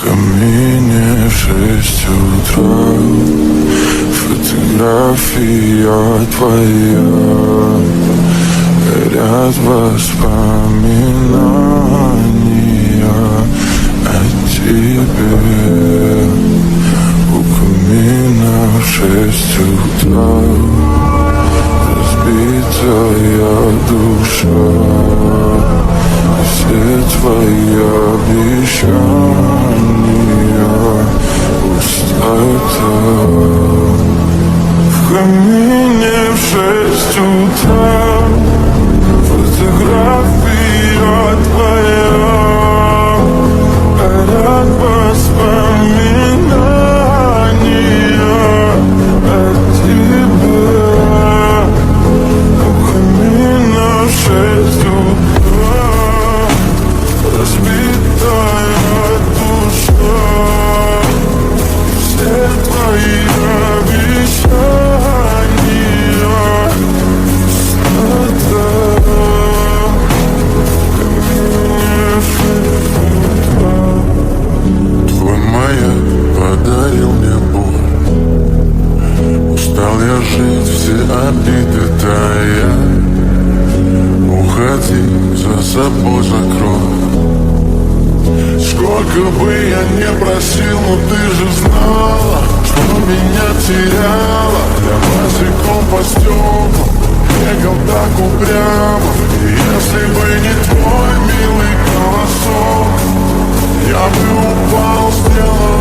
камине в 6 утра. Фотография твоя, горят воспоминания о тебе. У камина в 6 утра, разбитая душа, все твои обещания пустота. В камине в 6 утра, фотография твоя, горят воспоминания о тебе. У камина в 6 утра, разбитая душа, все твои обещания пустота. Твой маяк подарил мне боль. Устал я жить, все обиды тая. Уходи, за собой закрой. Сколько бы я не просил, но ты же знала, что меня теряла. Я босиком по стеклам бегал так упрямо. И если бы не твой милый голосок, я бы упал с тела.